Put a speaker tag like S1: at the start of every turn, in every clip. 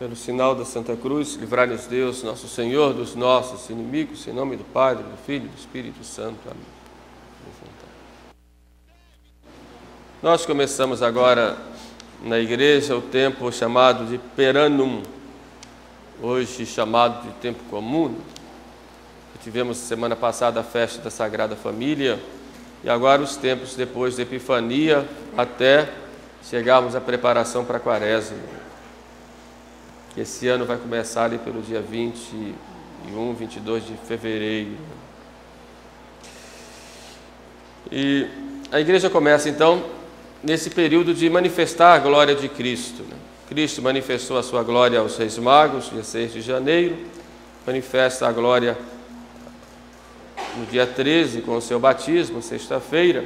S1: Pelo sinal da Santa Cruz, livrai-nos Deus, nosso Senhor, dos nossos inimigos, em nome do Pai, do Filho e do Espírito Santo. Amém. Nós começamos agora na igreja o tempo chamado de Peranum, hoje chamado de tempo comum. Tivemos semana passada a festa da Sagrada Família e agora os tempos depois da Epifania até chegarmos à preparação para a Quaresma. Esse ano vai começar ali pelo dia 21, 22 de fevereiro. E a igreja começa então nesse período de manifestar a glória de Cristo. Cristo manifestou a sua glória aos Reis Magos, dia 6 de janeiro, manifesta a glória no dia 13 com o seu batismo, sexta-feira,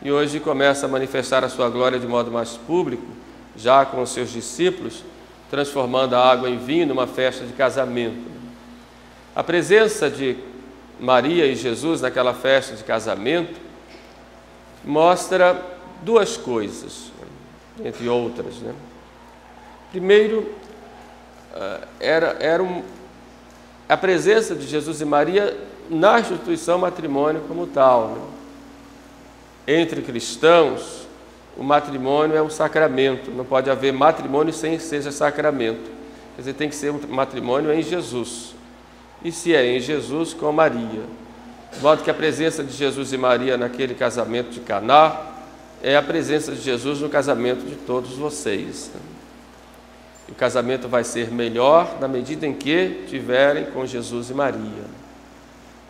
S1: e hoje começa a manifestar a sua glória de modo mais público, já com os seus discípulos, transformando a água em vinho numa festa de casamento. A presença de Maria e Jesus naquela festa de casamento mostra duas coisas, entre outras. Primeiro, a presença de Jesus e Maria na instituição matrimônio como tal. Entre cristãos, o matrimônio é um sacramento, não pode haver matrimônio sem que seja sacramento. Quer dizer, tem que ser um matrimônio em Jesus. E se é em Jesus, com Maria. De modo que a presença de Jesus e Maria naquele casamento de Caná é a presença de Jesus no casamento de todos vocês. E o casamento vai ser melhor na medida em que tiverem com Jesus e Maria.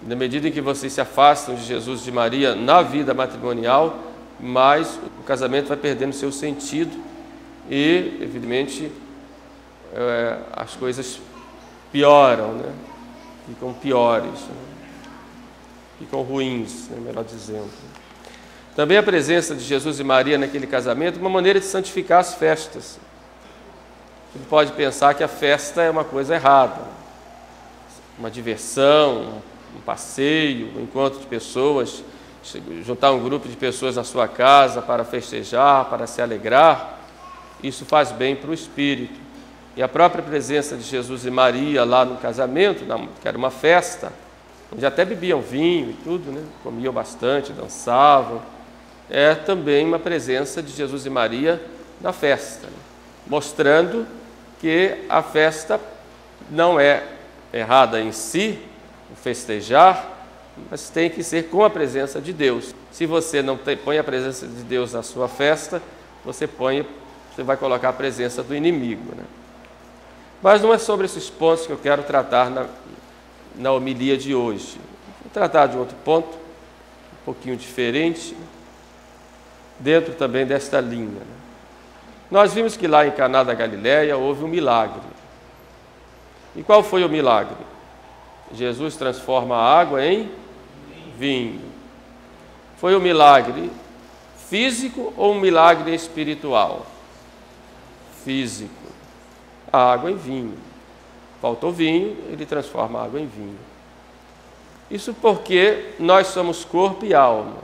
S1: E na medida em que vocês se afastam de Jesus e de Maria na vida matrimonial, mais o casamento vai perdendo seu sentido e, evidentemente, as coisas pioram, ficam piores, ficam ruins, melhor dizendo. Também a presença de Jesus e Maria naquele casamento é uma maneira de santificar as festas. Você pode pensar que a festa é uma coisa errada, uma diversão, um passeio, um encontro de pessoas, juntar um grupo de pessoas na sua casa para festejar, para se alegrar. Isso faz bem para o espírito. E a própria presença de Jesus e Maria lá no casamento, que era uma festa, onde até bebiam vinho e tudo, comiam bastante, dançavam, é também uma presença de Jesus e Maria na festa, mostrando que a festa não é errada em si, o festejar, mas tem que ser com a presença de Deus. Se você não põe a presença de Deus na sua festa, você vai colocar a presença do inimigo. Mas não é sobre esses pontos que eu quero tratar na homilia de hoje. Vou tratar de outro ponto, um pouquinho diferente, dentro também desta linha. Nós vimos que lá em Caná da Galileia houve um milagre. E qual foi o milagre? Jesus transforma a água em vinho. Foi um milagre físico ou um milagre espiritual? Físico. A água em vinho. Faltou vinho, ele transforma a água em vinho. Isso porque nós somos corpo e alma.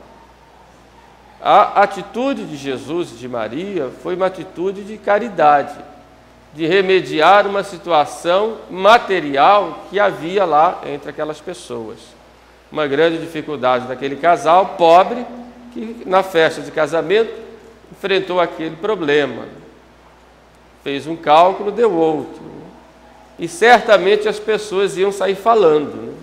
S1: A atitude de Jesus e de Maria foi uma atitude de caridade, de remediar uma situação material que havia lá entre aquelas pessoas. Uma grande dificuldade daquele casal pobre que na festa de casamento enfrentou aquele problema. Fez um cálculo, deu outro. E certamente as pessoas iam sair falando.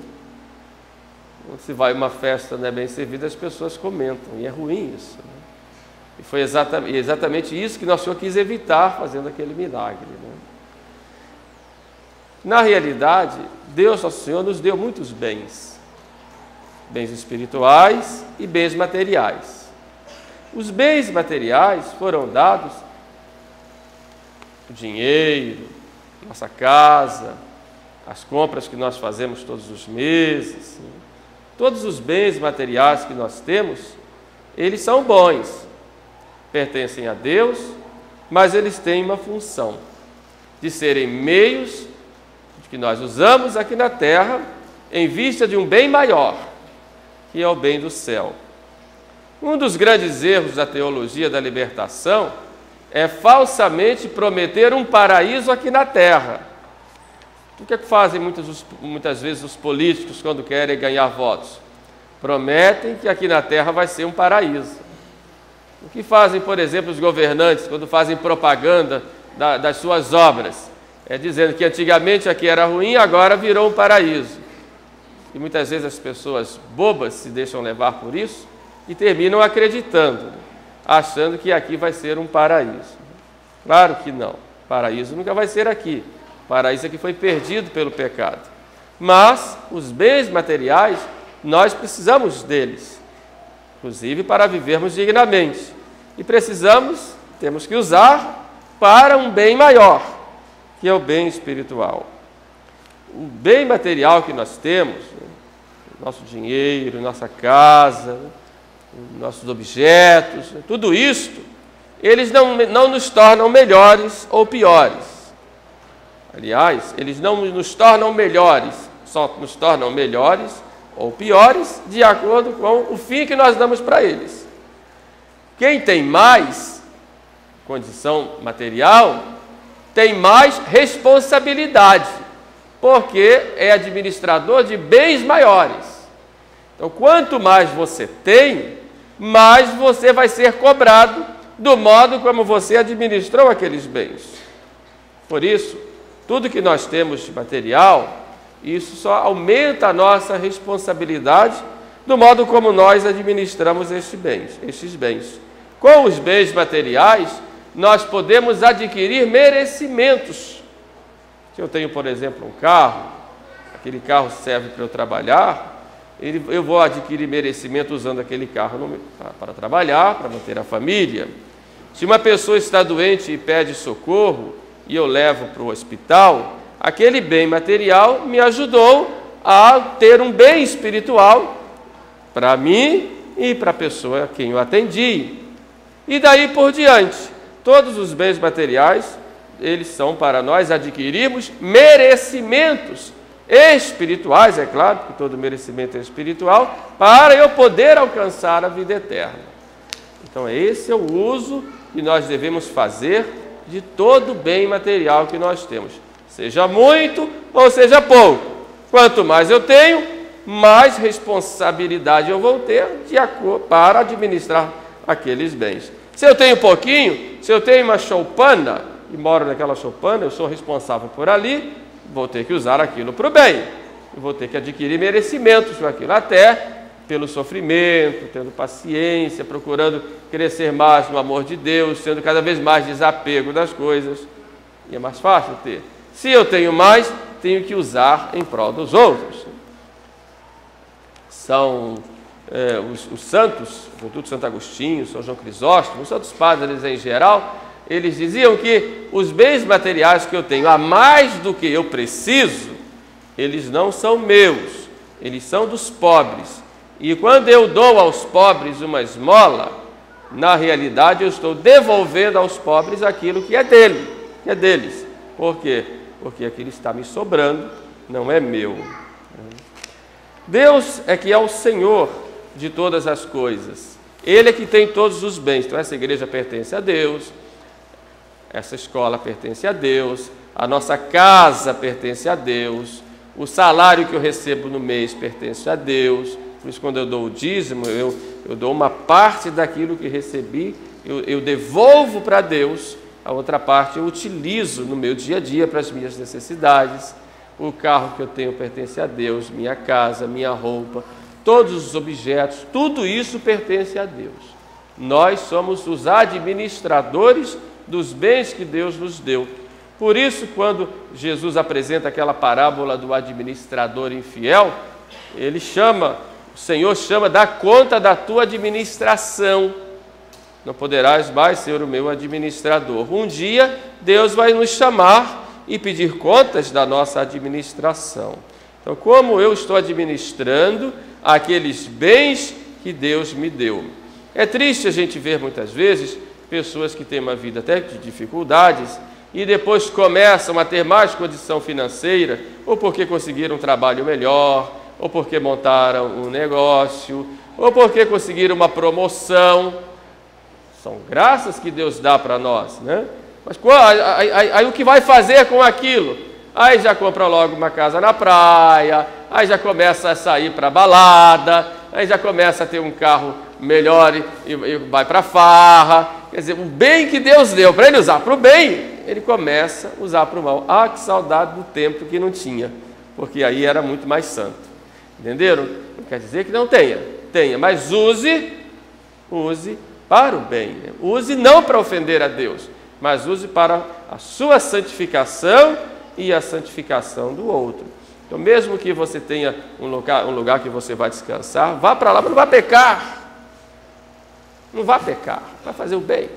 S1: Se vai uma festa não é bem servida, as pessoas comentam, e é ruim isso. E foi exatamente isso que Nosso Senhor quis evitar fazendo aquele milagre. Na realidade, Deus, Nosso Senhor, nos deu muitos bens. Bens espirituais e bens materiais. Os bens materiais foram dados, o dinheiro, nossa casa, as compras que nós fazemos todos os meses. Todos os bens materiais que nós temos, eles são bons, pertencem a Deus, mas eles têm uma função de serem meios que nós usamos aqui na terra em vista de um bem maior, que é o bem do céu. Um dos grandes erros da teologia da libertação é falsamente prometer um paraíso aqui na terra. O que é que fazem muitas vezes os políticos quando querem ganhar votos? Prometem que aqui na terra vai ser um paraíso. O que fazem, por exemplo, os governantes quando fazem propaganda das suas obras? É dizendo que antigamente aqui era ruim, agora virou um paraíso. E muitas vezes as pessoas bobas se deixam levar por isso e terminam acreditando, achando que aqui vai ser um paraíso. Claro que não. Paraíso nunca vai ser aqui. Paraíso é que foi perdido pelo pecado. Mas os bens materiais, nós precisamos deles, inclusive para vivermos dignamente. E temos que usar para um bem maior, que é o bem espiritual. O bem material que nós temos, nosso dinheiro, nossa casa, nossos objetos, tudo isto, eles não nos tornam melhores ou piores. Aliás, eles não nos tornam melhores, só nos tornam melhores ou piores de acordo com o fim que nós damos para eles. Quem tem mais condição material tem mais responsabilidade, porque é administrador de bens maiores. Então, quanto mais você tem, mais você vai ser cobrado do modo como você administrou aqueles bens. Por isso, tudo que nós temos de material, isso só aumenta a nossa responsabilidade do modo como nós administramos estes bens. Com os bens materiais, nós podemos adquirir merecimentos. Se eu tenho, por exemplo, um carro, aquele carro serve para eu trabalhar, eu vou adquirir merecimento usando aquele carro para trabalhar, para manter a família. Se uma pessoa está doente e pede socorro e eu levo para o hospital, aquele bem material me ajudou a ter um bem espiritual para mim e para a pessoa a quem eu atendi. E daí por diante, todos os bens materiais, eles são para nós adquirirmos merecimentos espirituais, é claro, porque todo merecimento é espiritual, para eu poder alcançar a vida eterna. Então esse é o uso que nós devemos fazer de todo bem material que nós temos, seja muito ou seja pouco. Quanto mais eu tenho, mais responsabilidade eu vou ter para administrar aqueles bens. Se eu tenho pouquinho, se eu tenho uma choupana e moro naquela choupana, eu sou responsável por ali, vou ter que usar aquilo para o bem, eu vou ter que adquirir merecimentos para aquilo, até pelo sofrimento, tendo paciência, procurando crescer mais no amor de Deus, tendo cada vez mais desapego das coisas, e é mais fácil ter. Se eu tenho mais, tenho que usar em prol dos outros. São os santos, sobretudo Santo Agostinho, São João Crisóstomo, os santos padres em geral, eles diziam que os bens materiais que eu tenho, a mais do que eu preciso, eles não são meus, eles são dos pobres. E quando eu dou aos pobres uma esmola, na realidade eu estou devolvendo aos pobres aquilo que é deles. Por quê? Porque aquilo está me sobrando, não é meu. Deus é que é o Senhor de todas as coisas. Ele é que tem todos os bens. Então essa igreja pertence a Deus, essa escola pertence a Deus, a nossa casa pertence a Deus, o salário que eu recebo no mês pertence a Deus. Por isso, quando eu dou o dízimo, eu dou uma parte daquilo que recebi, eu devolvo para Deus, a outra parte eu utilizo no meu dia a dia para as minhas necessidades. O carro que eu tenho pertence a Deus, minha casa, minha roupa, todos os objetos, tudo isso pertence a Deus. Nós somos os administradores dos bens que Deus nos deu. Por isso, quando Jesus apresenta aquela parábola do administrador infiel, o Senhor chama, dá conta da tua administração. Não poderás mais ser o meu administrador. Um dia, Deus vai nos chamar e pedir contas da nossa administração. Então, como eu estou administrando aqueles bens que Deus me deu? É triste a gente ver muitas vezes pessoas que têm uma vida até de dificuldades e depois começam a ter mais condição financeira, ou porque conseguiram um trabalho melhor, ou porque montaram um negócio, ou porque conseguiram uma promoção. São graças que Deus dá para nós, né? Mas aí o que vai fazer com aquilo? Aí já compra logo uma casa na praia, aí já começa a sair para balada, aí já começa a ter um carro melhor e vai para farra. Quer dizer, o bem que Deus deu para ele usar para o bem, ele começa a usar para o mal. Ah, que saudade do tempo que não tinha, porque aí era muito mais santo. Entenderam? Não quer dizer que não tenha, mas use para o bem. Use não para ofender a Deus, mas use para a sua santificação e a santificação do outro. Então, mesmo que você tenha um lugar que você vai descansar, vá para lá, mas não vá pecar. Não vá pecar, vai fazer o bem.